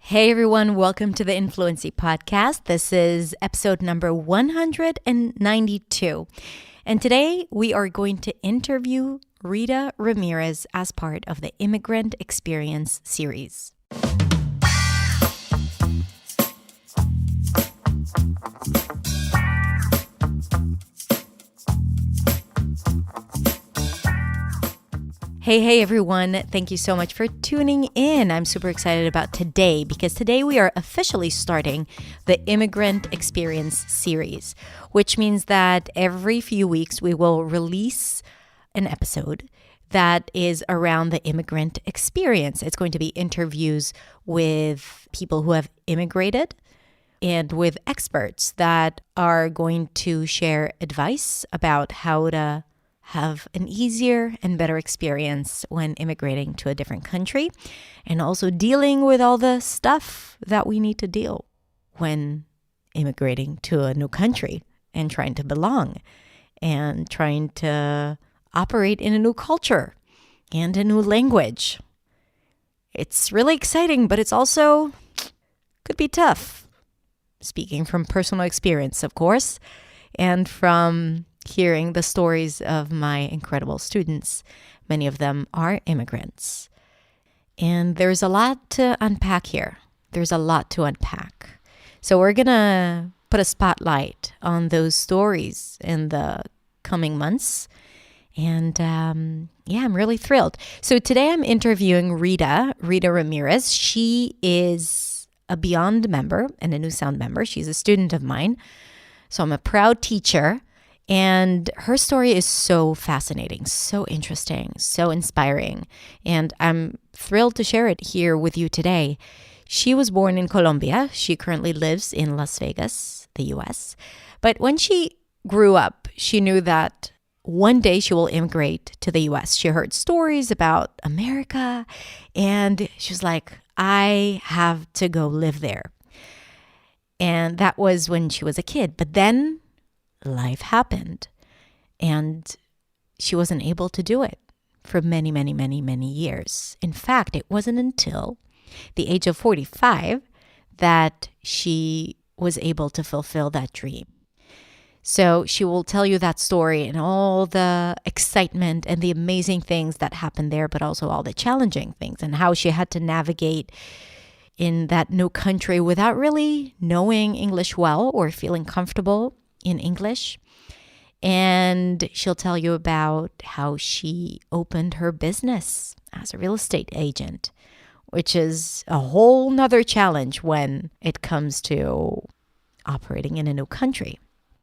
Hey everyone, welcome to the Influency Podcast. This is episode number 192. And today we are going to interview Rita Ramirez as part of the Immigrant Experience series. Hey everyone. Thank you so much for tuning in. I'm super excited about today because today we are officially starting the Immigrant Experience series, which means that every few weeks we will release an episode that is around the immigrant experience. It's going to be interviews with people who have immigrated and with experts that are going to share advice about how to have an easier and better experience when immigrating to a different country, and also dealing with all the stuff that we need to deal when immigrating to a new country and trying to belong and trying to operate in a new culture and a new language. It's really exciting, but it's also could be tough. Speaking from personal experience, of course, and from hearing the stories of my incredible students. Many of them are immigrants. And there's a lot to unpack here. There's a lot to unpack. So we're going to put a spotlight on those stories in the coming months. And I'm really thrilled. So today I'm interviewing Rita Ramirez. She is a Beyond member and a New Sound member. She's a student of mine. So I'm a proud teacher. And her story is so fascinating, so interesting, so inspiring. And I'm thrilled to share it here with you today. She was born in Colombia. She currently lives in Las Vegas, the US. But when she grew up, she knew that one day she will immigrate to the US. She heard stories about America, and she was like, I have to go live there. And that was when she was a kid. But then life happened, and she wasn't able to do it for many, many, many, many years. In fact, it wasn't until the age of 45 that she was able to fulfill that dream. So she will tell you that story and all the excitement and the amazing things that happened there, but also all the challenging things and how she had to navigate in that new country without really knowing English well or feeling comfortable in English. And she'll tell you about how she opened her business as a real estate agent, which is a whole nother challenge when it comes to operating in a new country.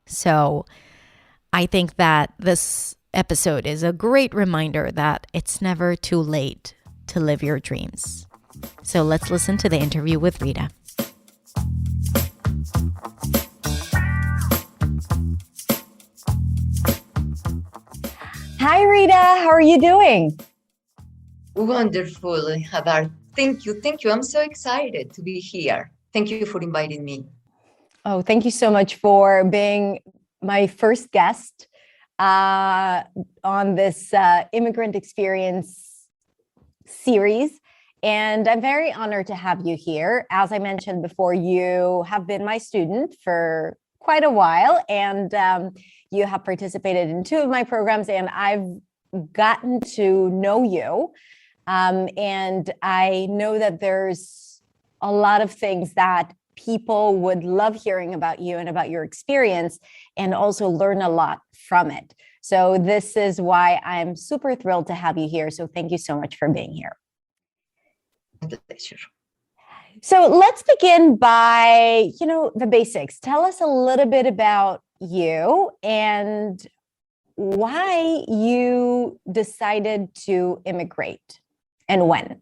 So I think that this episode is a great reminder that it's never too late to live your dreams. So let's listen to the interview with Rita. Hi, Rita. How are you doing? Wonderful, Hadar. Thank you. I'm so excited to be here. Thank you for inviting me. Oh, thank you so much for being my first guest on this Immigrant Experience series. And I'm very honored to have you here. As I mentioned before, you have been my student for quite a while, and you have participated in two of my programs, and I've gotten to know you. And I know that there's a lot of things that people would love hearing about you and about your experience, and also learn a lot from it. So this is why I'm super thrilled to have you here. So thank you so much for being here. Pleasure. So let's begin by, the basics. Tell us a little bit about you and why you decided to immigrate and when.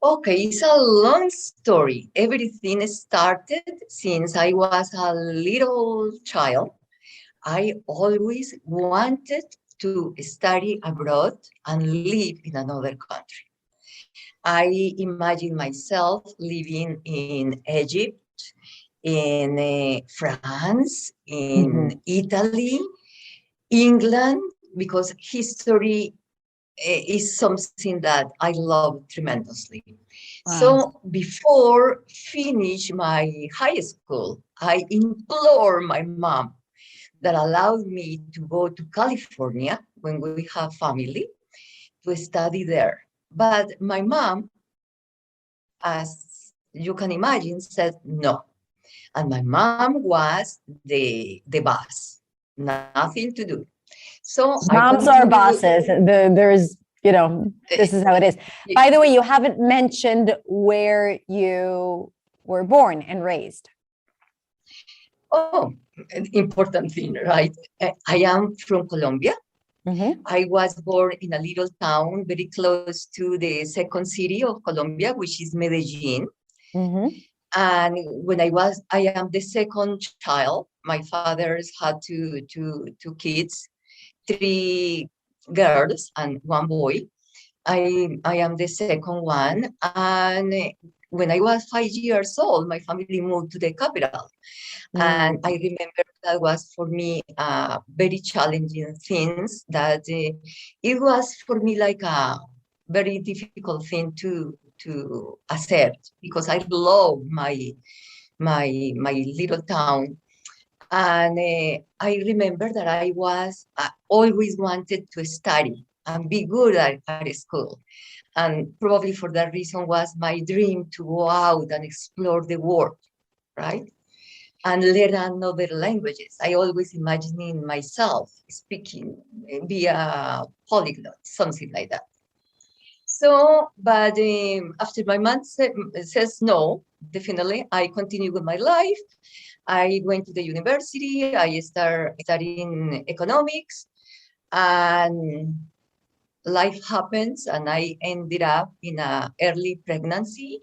Okay, it's a long story. Everything started since I was a little child. I always wanted to study abroad and live in another country. I imagine myself living in Egypt, in France, in Italy, England, because history is something that I love tremendously. Wow. So before finish my high school, I implore my mom that allowed me to go to California when we have family to study there. But my mom, as you can imagine, said no. And my mom was the boss, nothing to do. So I Moms are continued. bosses. There's, this is how it is. By the way, you haven't mentioned where you were born and raised. Oh, an important thing, right? I am from Colombia. Mm-hmm. I was born in a little town very close to the second city of Colombia, which is Medellin. Mm-hmm. And when I am the second child. My father's had two kids, three girls and one boy. I am the second one. And when I was 5 years old, my family moved to the capital. And I remember that was for me very challenging things that it was for me like a very difficult thing to accept, because I love my little town. And I remember that I always wanted to study and be good at school. And probably for that reason was my dream to go out and explore the world, right? And learn another languages. I always imagining myself speaking, be a polyglot, something like that. So, but after my mom says no, definitely, I continue with my life. I went to the university. I started studying economics, and life happens, and I ended up in a early pregnancy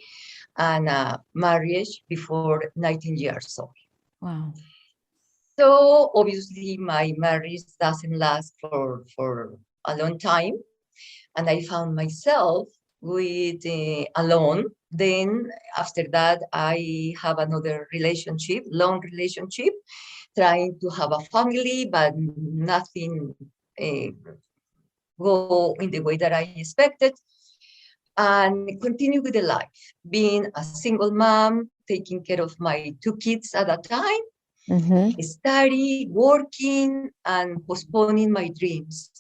and a marriage before 19 years old. Wow. So obviously my marriage doesn't last for a long time. And I found myself with alone. Then after that, I have another relationship, long relationship, trying to have a family, but nothing go in the way that I expected. And continue with the life, being a single mom, taking care of my two kids at a time, study, working, and postponing my dreams.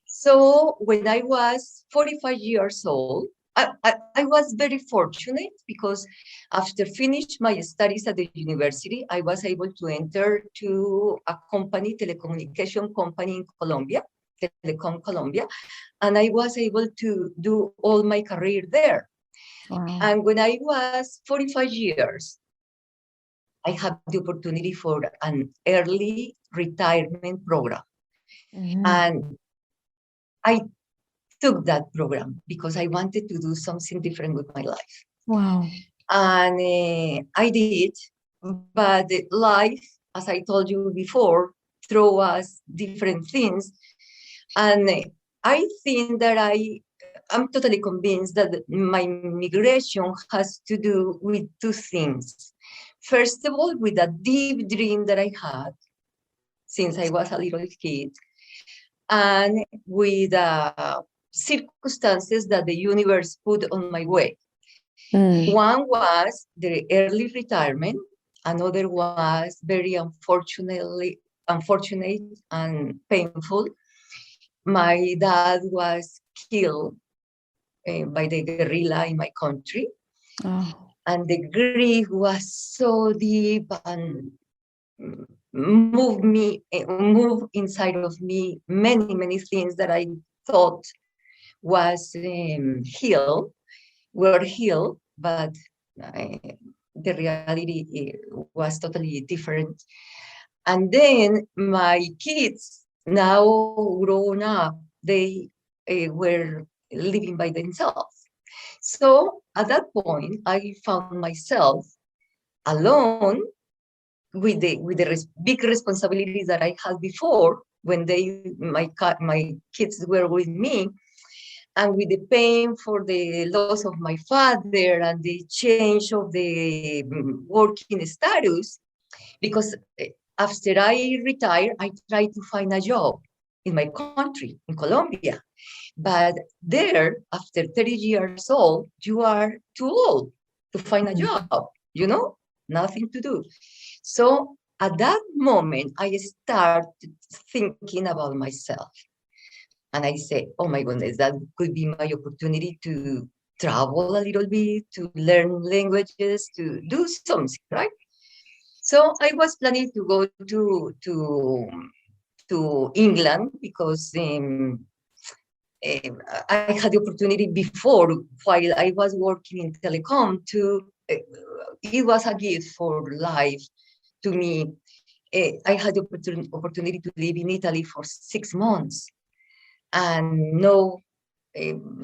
So when I was 45 years old, I was very fortunate because after finish my studies at the university, I was able to enter to a company, telecommunication company in Colombia, Telecom Colombia, and I was able to do all my career there. Wow. And when I was 45 years, I had the opportunity for an early retirement program. And I took that program because I wanted to do something different with my life. Wow. And I did, but life, as I told you before, throw us different things. And I think that I'm totally convinced that my migration has to do with two things. First of all, with a deep dream that I had since I was a little kid, and with circumstances that the universe put on my way. One was the early retirement. Another was very unfortunate and painful. My dad was killed by the guerrilla in my country. And the grief was so deep and moved inside of me many things that I thought was were healed, but the reality was totally different. And then my kids, now grown up, they were living by themselves. So at that point, I found myself alone with the big responsibilities that I had before when my kids were with me, and with the pain for the loss of my father and the change of the working status, because after I retired, I tried to find a job in my country, in Colombia. But there, after 30 years old, you are too old to find a job, nothing to do. So at that moment, I started thinking about myself. And I say, oh my goodness, that could be my opportunity to travel a little bit, to learn languages, to do something, right? So I was planning to go to England because I had the opportunity before, while I was working in telecom, it was a gift for life to me. I had the opportunity to live in Italy for 6 months and know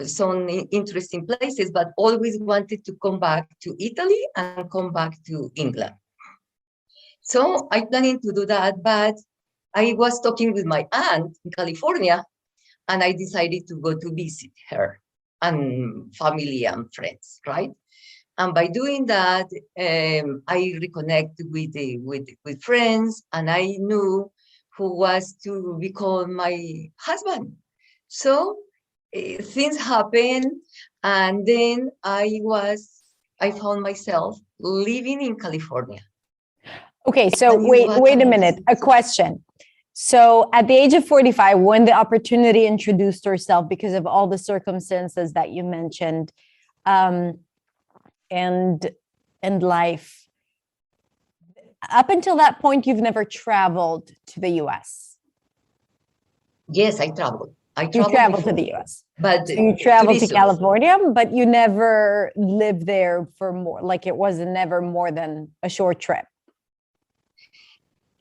some interesting places, but always wanted to come back to Italy and come back to England. So I planning to do that, but I was talking with my aunt in California, and I decided to go to visit her and family and friends, right? And by doing that, I reconnected with friends, and I knew who was to become my husband. So things happened, and then I found myself living in California. Okay, so wait a minute, a question. So at the age of 45, when the opportunity introduced herself because of all the circumstances that you mentioned, and life, up until that point, you've never traveled to the US. Yes, I traveled. You traveled to the US. But so you traveled to California, but you never lived there for more, like it was never more than a short trip.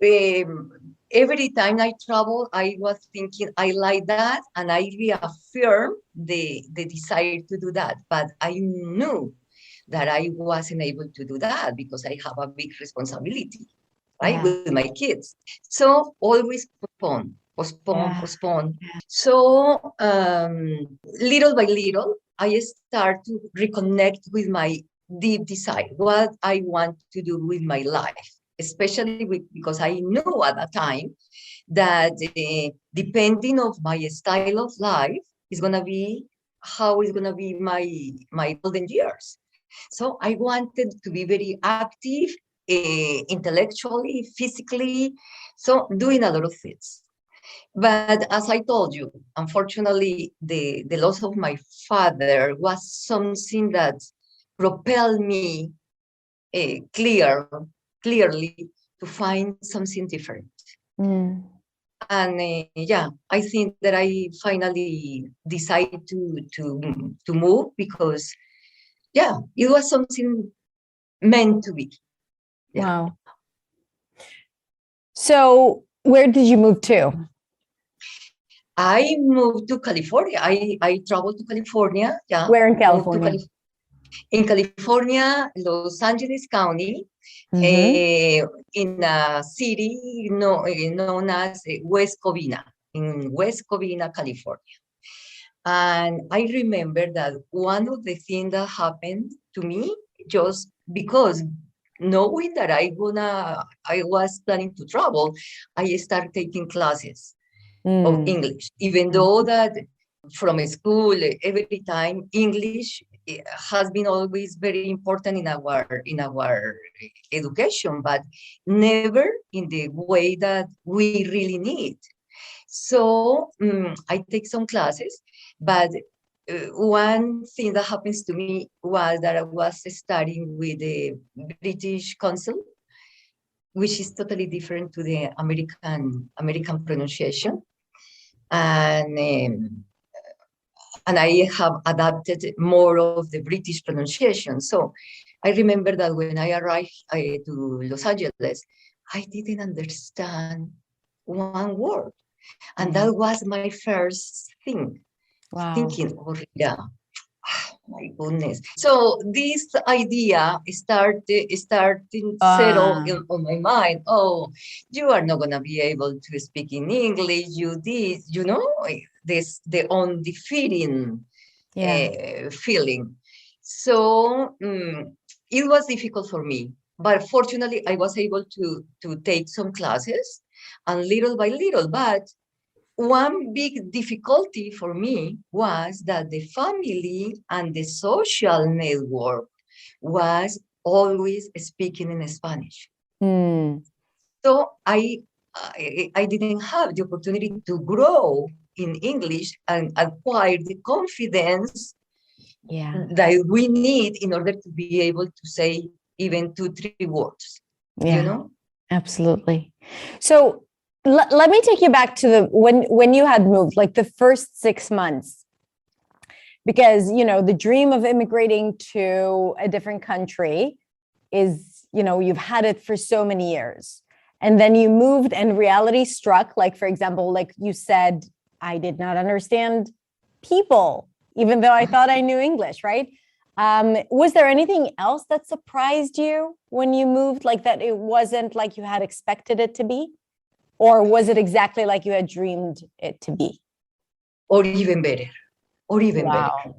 Every time I travel, I was thinking I like that, and I reaffirmed the desire to do that. But I knew that I wasn't able to do that because I have a big responsibility, right, with my kids. So always postpone. So little by little, I start to reconnect with my deep desire, what I want to do with my life, especially because I knew at that time that depending of my style of life is going to be how is going to be my golden years. So I wanted to be very active, intellectually, physically, so doing a lot of things. But as I told you, unfortunately, the loss of my father was something that propelled me clearly to find something different. And I think that I finally decided to move because, it was something meant to be. Wow. So where did you move to? I moved to California. I traveled to California. Yeah. Where in California? In California, Los Angeles County, in a city known as West Covina, in West Covina, California. And I remember that one of the things that happened to me, just because knowing that I was planning to travel, I started taking classes of English, even though that from school, every time English has been always very important in our education, but never in the way that we really need. So I take some classes, but one thing that happens to me was that I was studying with the British Council, which is totally different to the American pronunciation. And I have adapted more of the British pronunciation. So I remember that when I arrived to Los Angeles, I didn't understand one word. And that was my first thing. Wow. Thinking, oh, yeah, my goodness. So this idea started settle on my mind. Oh, you are not gonna be able to speak in English. This the undefeating feeling. So it was difficult for me, but fortunately I was able to take some classes, and little by little, but one big difficulty for me was that the family and the social network was always speaking in Spanish. So I didn't have the opportunity to grow in English and acquire the confidence that we need in order to be able to say even 2-3 words. Yeah, you know? absolutely. So let me take you back to the when you had moved, like the first 6 months, because the dream of immigrating to a different country is, you've had it for so many years, and then you moved and reality struck. Like, for example, like you said, I did not understand people, even though I thought I knew English, right? Was there anything else that surprised you when you moved, like that it wasn't like you had expected it to be? Or was it exactly like you had dreamed it to be? Or even better, better. Wow.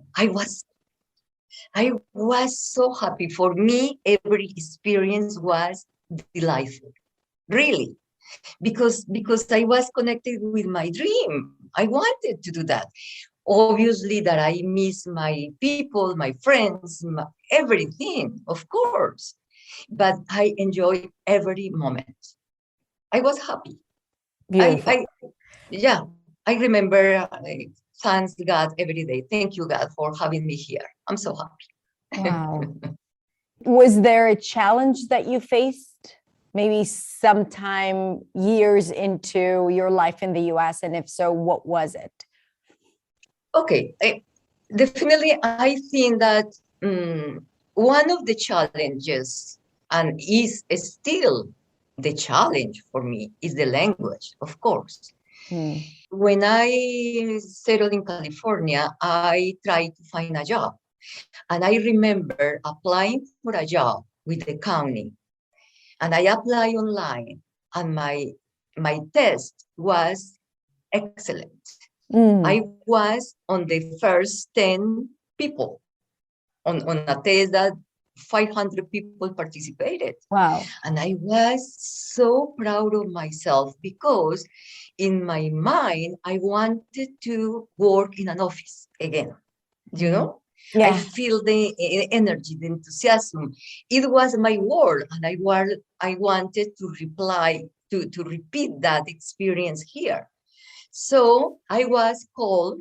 I was so happy. For me, every experience was delightful, really, because I was connected with my dream. I wanted to do that. Obviously, that I miss my people, my friends, everything, of course. But I enjoyed every moment. I was happy. Beautiful. I remember, thanks God every day. Thank you, God, for having me here. I'm so happy. Wow. Was there a challenge that you faced maybe sometime years into your life in the US? And if so, what was it? Okay, definitely, I think that one of the challenges, and is still the challenge for me, is the language, of course. When I settled in California, I tried to find a job. And I remember applying for a job with the county. And I applied online, and my test was excellent. I was on the first 10 people on a test that 500 people participated. Wow. And I was so proud of myself because in my mind, I wanted to work in an office again, Yeah. I feel the energy, the enthusiasm. It was my world, and I wanted to repeat that experience here. So I was called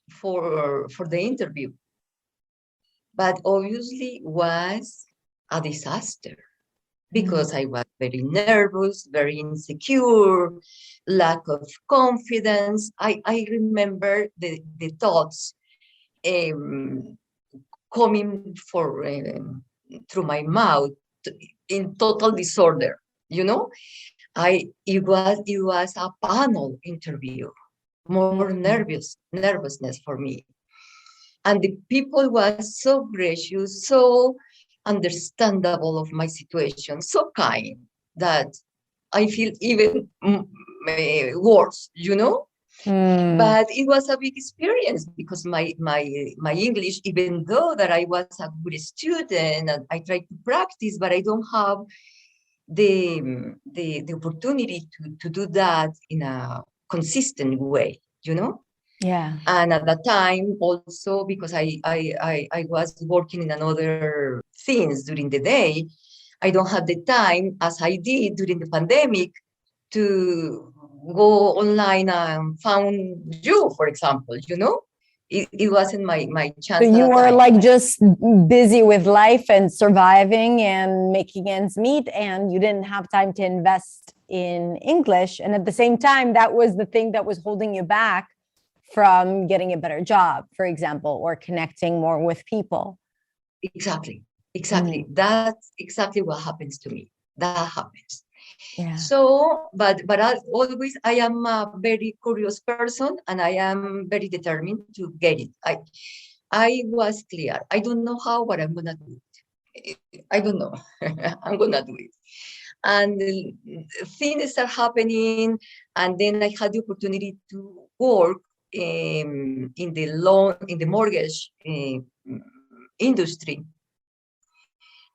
for the interview, but obviously was a disaster because I was very nervous, very insecure, lack of confidence. I remember the thoughts coming through my mouth in total disorder. It was a panel interview, more nervousness for me. And the people was so gracious, so understandable of my situation, so kind that I feel even worse, But it was a big experience because my English, even though that I was a good student and I tried to practice, but I don't have the opportunity to do that in a consistent way, Yeah. And at that time also, because I was working in another things during the day, I don't have the time as I did during the pandemic to go online and found you, for example, it wasn't my chance. So you were like just busy with life and surviving and making ends meet, and you didn't have time to invest in English. And at the same time, that was the thing that was holding you back from getting a better job, for example, or connecting more with people. Exactly. That's exactly what happens to me. That happens. Yeah. So, but I am a very curious person, and I am very determined to get it. I was clear. I don't know how, but I'm gonna do it. I don't know. I'm gonna do it. And things are happening, and then I had the opportunity to work in the mortgage industry,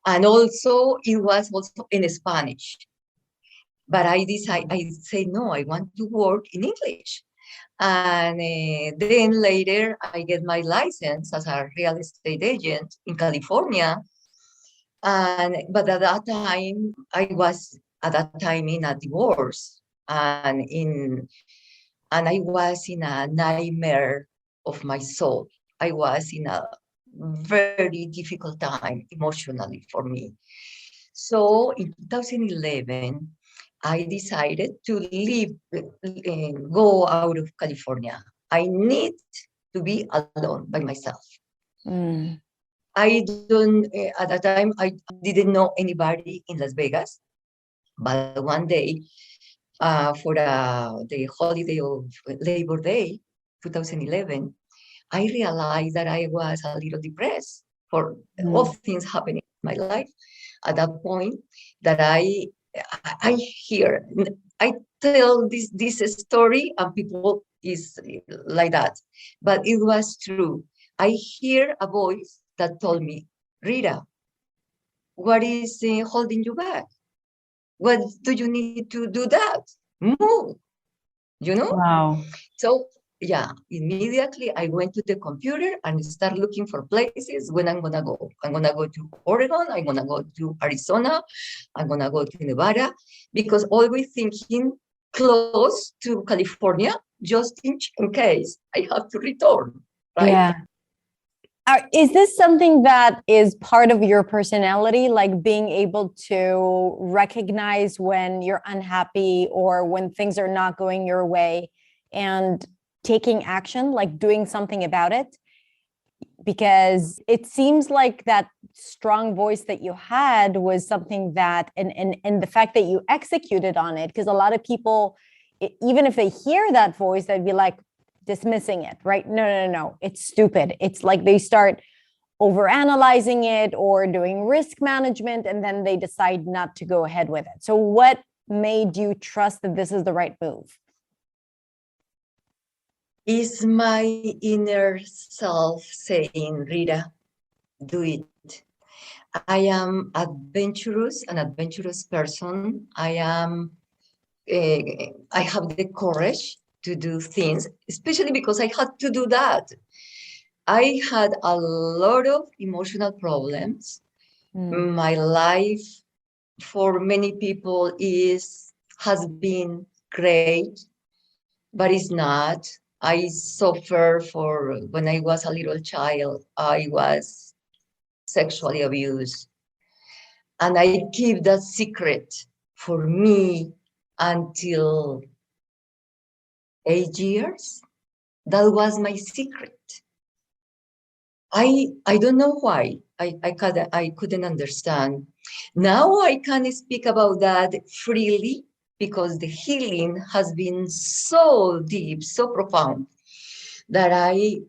and also it was also in Spanish. But I say no, I want to work in English. And then later, I get my license as a real estate agent in California. But at that time, I was in a divorce, and I was in a nightmare of my soul. I was in a very difficult time emotionally for me. So in 2011, I decided to leave, go out of California. I need to be alone by myself. Mm. I don't, at that time, I didn't know anybody in Las Vegas. But one day, for the holiday of Labor Day, 2011, I realized that I was a little depressed for all things happening in my life. At that point, that I hear, I tell this story, and people is like that, but it was true. I hear a voice that told me, Rita, what is holding you back? What do you need to do that? Move, you know? Wow. So yeah, immediately I went to the computer and start looking for places when I'm gonna go. I'm gonna go to Oregon, I'm gonna go to Arizona, I'm gonna go to Nevada, because always thinking close to California, just in case I have to return, right? Yeah. Is this something that is part of your personality, like being able to recognize when you're unhappy or when things are not going your way and taking action, like doing something about it? Because it seems like that strong voice that you had was something that, and the fact that you executed on it, because a lot of people, even if they hear that voice, they'd be like, dismissing it, right? No, it's stupid. It's like they start overanalyzing it or doing risk management, and then they decide not to go ahead with it. So what made you trust that this is the right move? Is my inner self saying, Rita, do it. I am an adventurous person. I have the courage to do things, especially because I had to do that. I had a lot of emotional problems. My life for many people has been great, but it's not. I suffer when I was a little child, I was sexually abused. And I keep that secret for me until 8 years. That was my secret. I don't know why. I couldn't understand. Now I can speak about that freely because the healing has been so deep, so profound, that I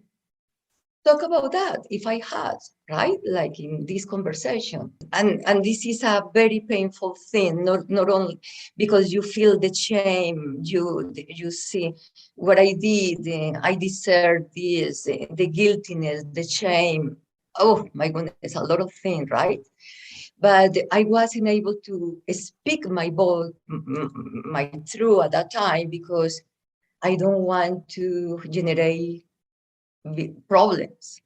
talk about that if I had, right? Like in this conversation. And this is a very painful thing, not only because you feel the shame, you see what I did, I deserve this, the guiltiness, the shame. Oh my goodness, a lot of things, right? But I wasn't able to speak my voice, my truth at that time, because I don't want to generate problems,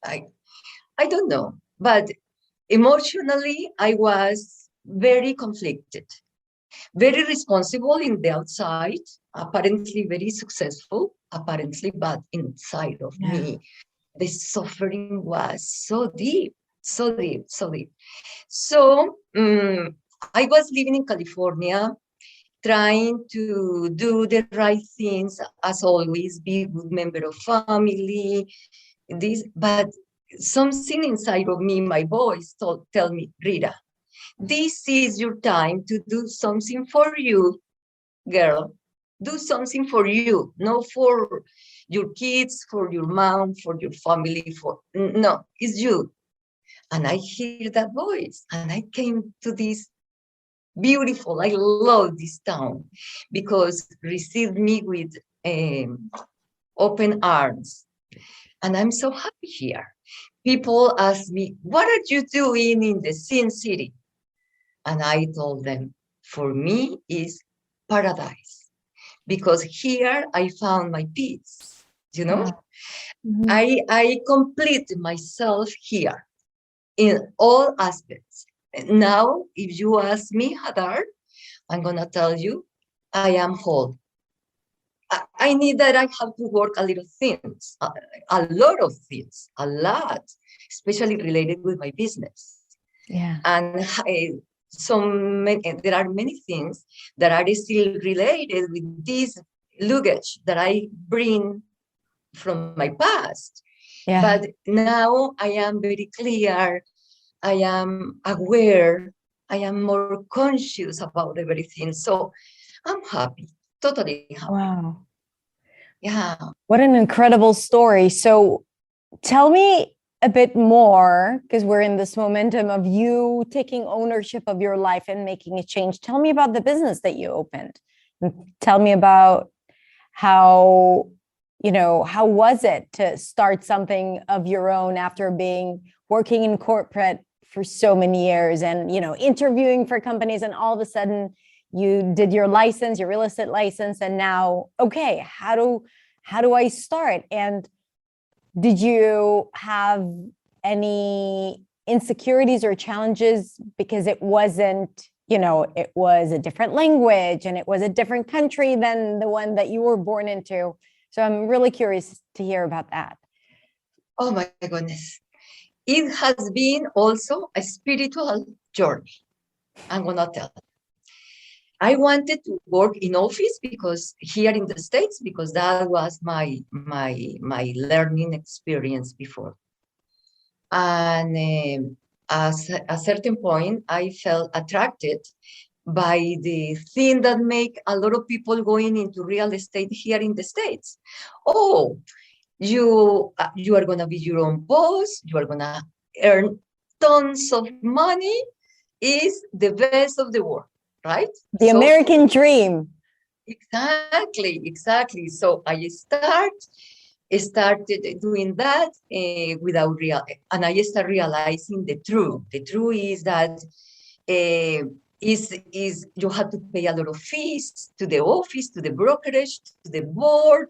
I don't know, but emotionally I was very conflicted, very responsible in the outside, apparently very successful, apparently, but inside of me the suffering was so deep, so deep, so deep. So I was living in California, trying to do the right things, as always, be a good member of family, but something inside of me, my voice tell me, Rita, this is your time to do something for you, girl. Do something for you, not for your kids, for your mom, for your family, no, it's you. And I hear that voice, and I came to this beautiful, I love this town because received me with open arms. And I'm so happy here. People ask me, what are you doing in the Sin City? And I told them, for me, it's paradise. because here I found my peace, you know? Mhm. I complete myself here in all aspects. Now, if you ask me, Hadar, I'm gonna tell you, I am whole. I need that I have to work a little things, a lot of things, a lot, especially related with my business. Yeah. And there are many things that are still related with this luggage that I bring from my past. Yeah. But now I am very clear, I am aware, I am more conscious about everything. So I'm happy, totally happy. Wow. Yeah. What an incredible story. So tell me a bit more, because we're in this momentum of you taking ownership of your life and making a change. Tell me about the business that you opened. And tell me about how, how was it to start something of your own after being working in corporate for so many years and, interviewing for companies, and all of a sudden you did your license, your real estate license, and now, okay, how do I start? And did you have any insecurities or challenges because it wasn't, it was a different language and it was a different country than the one that you were born into? So I'm really curious to hear about that. Oh my goodness. It has been also a spiritual journey. I'm gonna tell. I wanted to work in office because here in the States, because that was my learning experience before. And at a certain point, I felt attracted by the thing that make a lot of people going into real estate here in the States. Oh, you are gonna be your own boss. You are gonna earn tons of money. Is the best of the world, right? The American dream. Exactly. So I started doing that without and I started realizing the truth. The truth is that is you have to pay a lot of fees to the office, to the brokerage, to the board.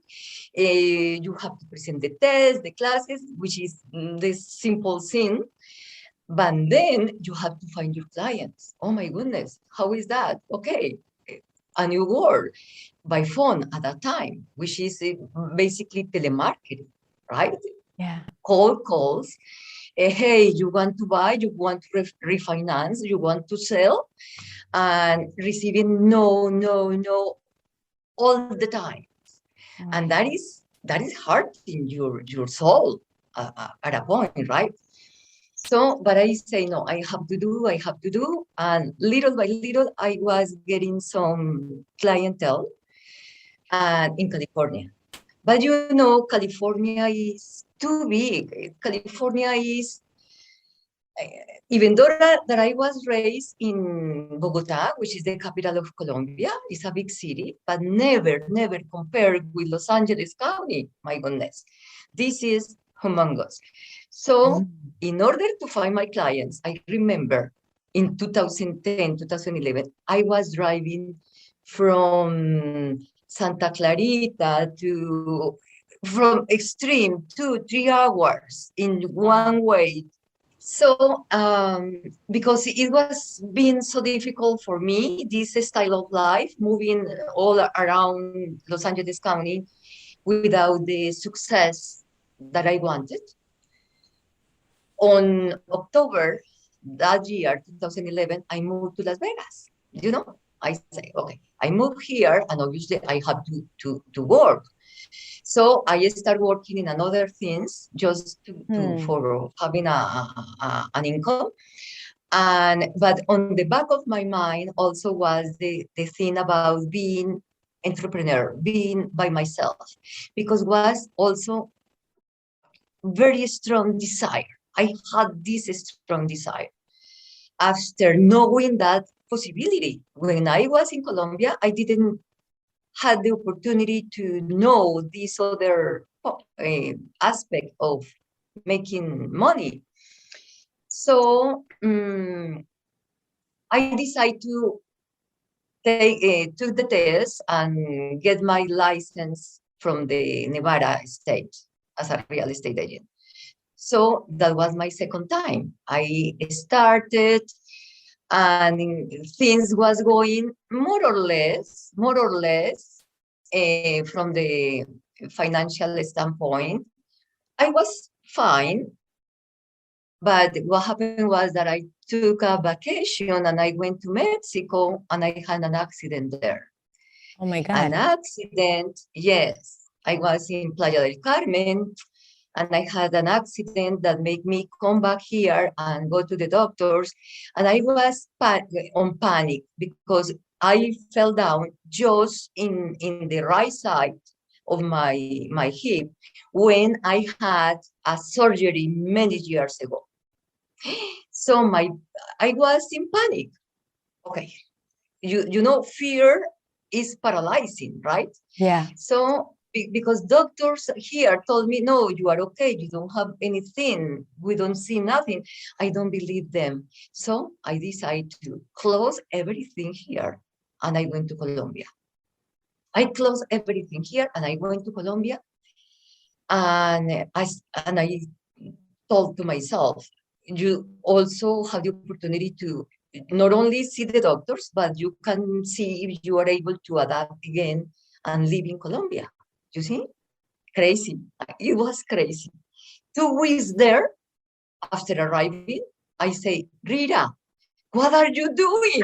You have to present the tests, the classes, which is the simple thing. But then you have to find your clients. Oh my goodness, how is that? Okay, a new word by phone at that time, which is basically telemarketing, right? Yeah. Cold calls. Hey, you want to buy, you want to refinance, you want to sell, and receiving no all the time. Right. And that is hurting your soul at a point, right? So, but I say, no, I have to do. And little by little, I was getting some clientele in California. But California is too big. California is, even though that I was raised in Bogota, which is the capital of Colombia, it's a big city, but never compared with Los Angeles County. My goodness, this is humongous. So in order to find my clients, I remember in 2010, 2011, I was driving from Santa Clarita from extreme 2-3 hours in one way. So because it was being so difficult for me, this style of life, moving all around Los Angeles County without the success that I wanted. On October that year, 2011, I moved to Las Vegas. I say, okay, I moved here, and obviously I have to work. So I start working in another things just for having an income. But on the back of my mind also was the thing about being entrepreneur, being by myself, because was also very strong desire. I had this strong desire after knowing that possibility. When I was in Colombia, I didn't had the opportunity to know this other aspect of making money. So I decided to took the test and get my license from the Nevada state as a real estate agent. So that was my second time. I started, and things was going more or less, from the financial standpoint. I was fine, but what happened was that I took a vacation and I went to Mexico and I had an accident there. Oh my An God. accident, yes. I was in Playa del Carmen and I had an accident that made me come back here and go to the doctors. And I was on panic because I fell down just in the right side of my hip when I had a surgery many years ago. So I was in panic. Okay, you know, fear is paralyzing, right? Yeah. So because doctors here told me, no, you are okay, you don't have anything, we don't see nothing. I don't believe them. So I decided to close everything here and I went to Colombia. I closed everything here and I went to Colombia, and I told to myself, you also have the opportunity to not only see the doctors, but you can see if you are able to adapt again and live in Colombia. You see? Crazy. It was crazy. 2 weeks there, after arriving, I say, Rita, what are you doing?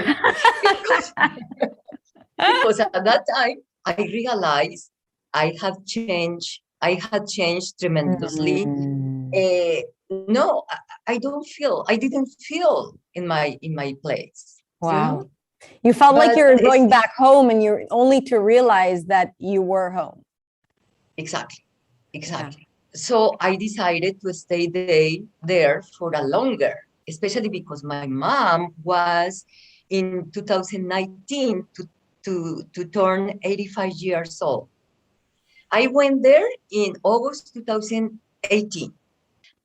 because at that time, I realized I had changed tremendously. No, I didn't feel in my place, you Wow. know? You felt like But you were going back home and you're only to realize that you were home. Exactly. So I decided to stay there for a longer, especially because my mom was in 2019 to turn 85 years old. I went there in August 2018.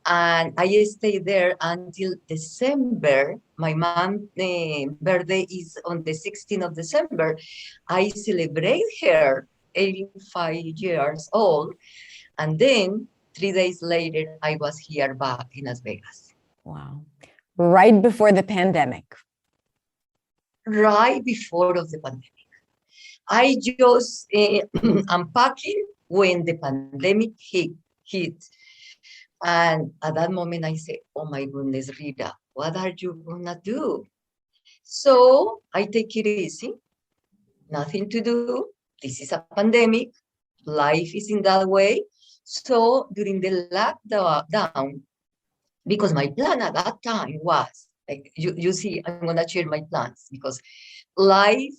And I stayed there until December. My mom's birthday is on the 16th of December. I celebrate her 85 years old. And then 3 days later, I was here back in Las Vegas. Wow. Right before the pandemic. Right before of the pandemic. I just unpacking when the pandemic hit. And at that moment, I say, oh my goodness, Rita, what are you gonna do? So I take it easy, nothing to do. This is a pandemic. Life is in that way. So during the lockdown, because my plan at that time was, like, you see, I'm gonna share my plans because life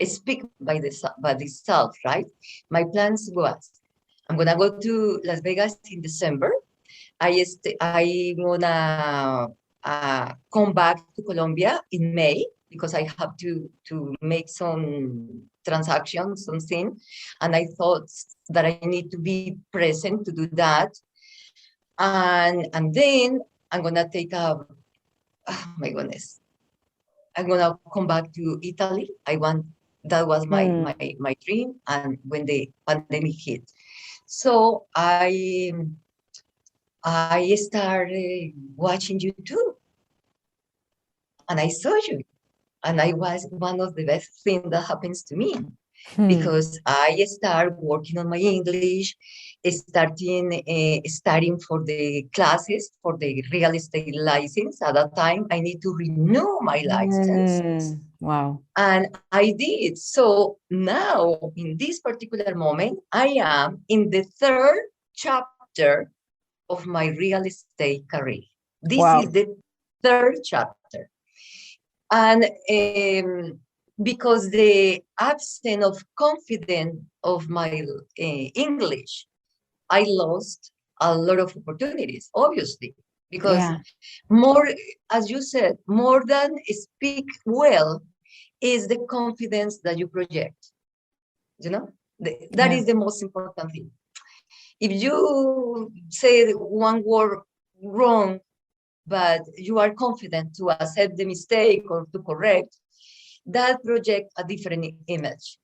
speaks by itself, right? My plans was, I'm gonna go to Las Vegas in December. I'm gonna come back to Colombia in May because I have to make some transactions, something, and I thought that I need to be present to do that, and then I'm gonna take oh my goodness, I'm gonna come back to Italy. That was my dream, and when the pandemic hit, so I started watching YouTube and I saw you. And I was one of the best things that happens to me because I started working on my English, studying for the classes for the real estate license. At that time, I need to renew my license. Wow. And I did. So now, in this particular moment, I am in the third chapter of my real estate career. This is the third chapter. And because the absence of confidence of my English, I lost a lot of opportunities, obviously, because more, as you said, more than speak well is the confidence that you project. You know, that is the most important thing. If you say one word wrong, but you are confident to accept the mistake or to correct, that project a different image.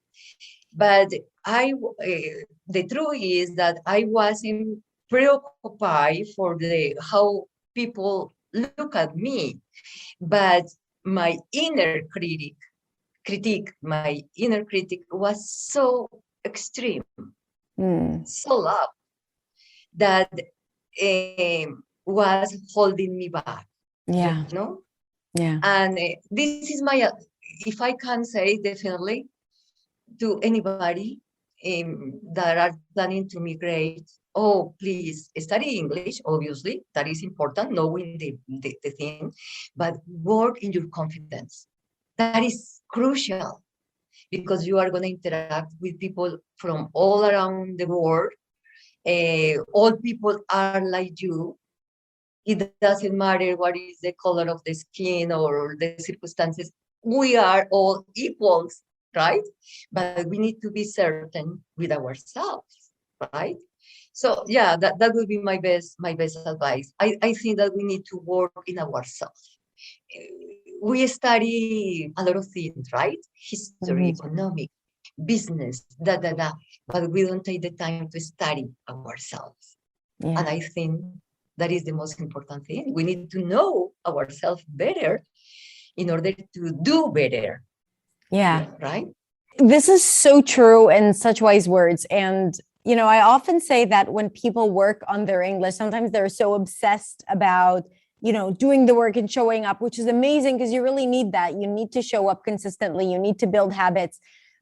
But the truth is that I wasn't preoccupied for how people look at me, but my my inner critic was so extreme, so loud, that was holding me back. Yeah. You know? Yeah. And this is my, if I can say definitely to anybody that are planning to migrate, oh, please study English, obviously, that is important, knowing the thing, but work in your confidence. That is crucial because you are going to interact with people from all around the world. All people are like you. It doesn't matter what is the color of the skin or the circumstances. We are all equals, right? But we need to be certain with ourselves, right? So yeah, that would be my best advice. I think that we need to work in ourselves. We study a lot of things, right? History, economic, business, but we don't take the time to study ourselves. Yeah. And I think that is the most important thing. We need to know ourselves better in order to do better. Yeah. Right? This is so true and such wise words. And, you know, I often say that when people work on their English, sometimes they're so obsessed about, you know, doing the work and showing up, which is amazing because you really need that. You need to show up consistently. You need to build habits.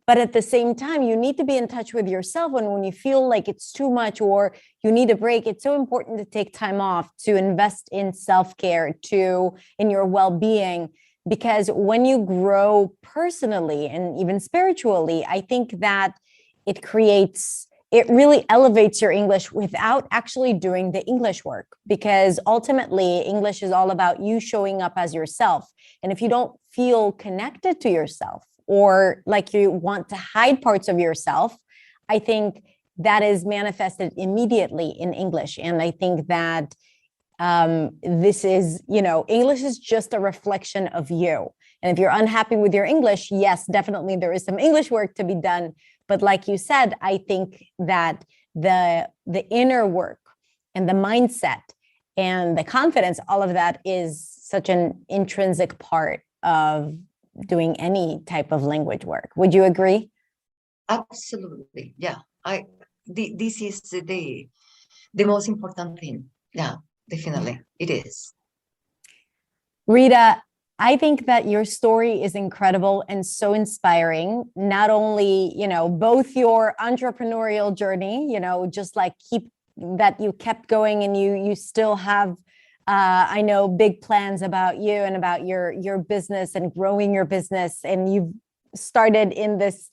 But at the same time, you need to be in touch with yourself. And when you feel like it's too much or you need a break, it's so important to take time off, to invest in self-care, in your well-being. Because when you grow personally and even spiritually, I think that it really elevates your English without actually doing the English work. Because ultimately, English is all about you showing up as yourself. And if you don't feel connected to yourself, or like you want to hide parts of yourself, I think that is manifested immediately in English. And I think that this is, you know, English is just a reflection of you. And if you're unhappy with your English, yes, definitely there is some English work to be done. But like you said, I think that the inner work and the mindset and the confidence, all of that is such an intrinsic part of doing any type of language work. Would you agree? Absolutely. Yeah. This is the most important thing. Yeah, definitely. It is. Rita, I think that your story is incredible and so inspiring. Not only, you know, both your entrepreneurial journey, you know, just like you kept going and you still have I know big plans about you and about your business and growing your business. And you've started in this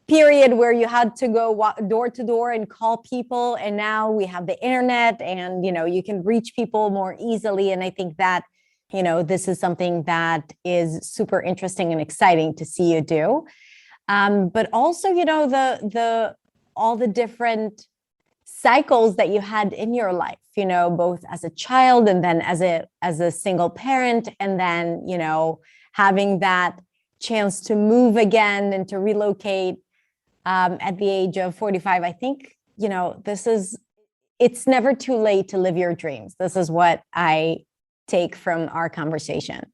period where you had to go door to door and call people. And now we have the internet and, you know, you can reach people more easily. And I think that, you know, this is something that is super interesting and exciting to see you do. But also, you know, all the different cycles that you had in your life, you know, both as a child and then as a single parent, and then, you know, having that chance to move again and to relocate at the age of 45. I think, you know, it's never too late to live your dreams. This is what I take from our conversation.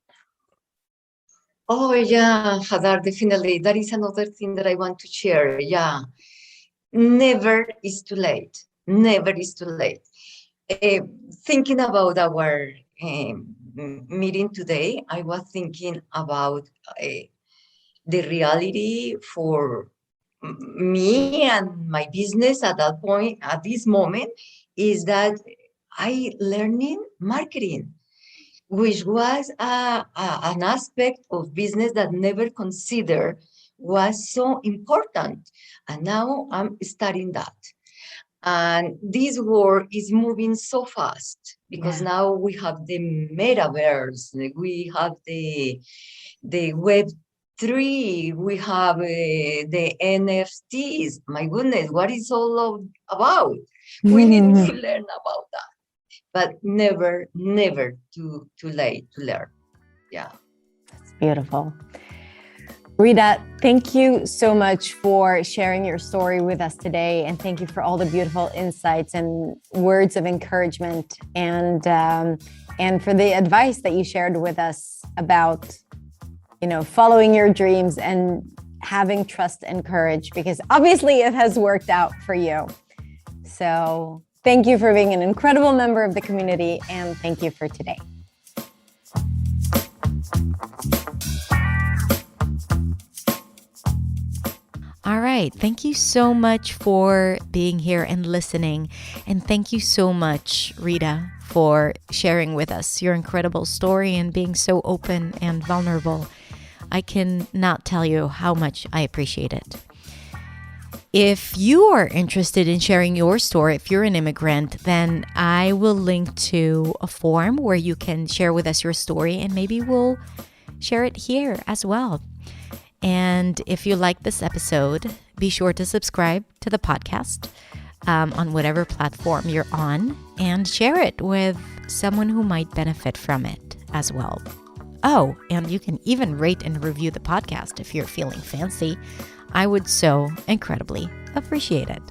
Oh yeah, Hadar, definitely. That is another thing that I want to share. Yeah. Never is too late. Never is too late. Thinking about our meeting today, I was thinking about the reality for me and my business at that point, at this moment, is that I learning marketing, which was an aspect of business that never considered was so important. And now I'm studying that. And this world is moving so fast because now we have the metaverse, we have the Web3, we have the NFTs. My goodness, what is all about? We need to learn about that, but never too late to learn. Yeah. That's beautiful. Rita, thank you so much for sharing your story with us today. And thank you for all the beautiful insights and words of encouragement and for the advice that you shared with us about, following your dreams and having trust and courage, because obviously it has worked out for you. So thank you for being an incredible member of the community, and thank you for today. All right. Thank you so much for being here and listening. And thank you so much, Rita, for sharing with us your incredible story and being so open and vulnerable. I cannot tell you how much I appreciate it. If you are interested in sharing your story, if you're an immigrant, then I will link to a form where you can share with us your story, and maybe we'll share it here as well. And if you like this episode, be sure to subscribe to the podcast on whatever platform you're on, and share it with someone who might benefit from it as well. Oh, and you can even rate and review the podcast if you're feeling fancy. I would so incredibly appreciate it.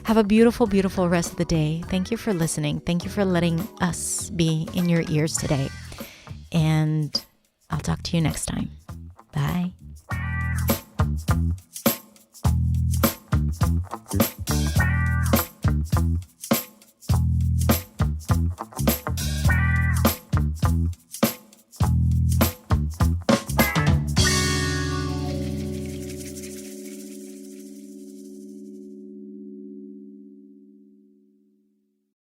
Have a beautiful, beautiful rest of the day. Thank you for listening. Thank you for letting us be in your ears today. And I'll talk to you next time. Bye.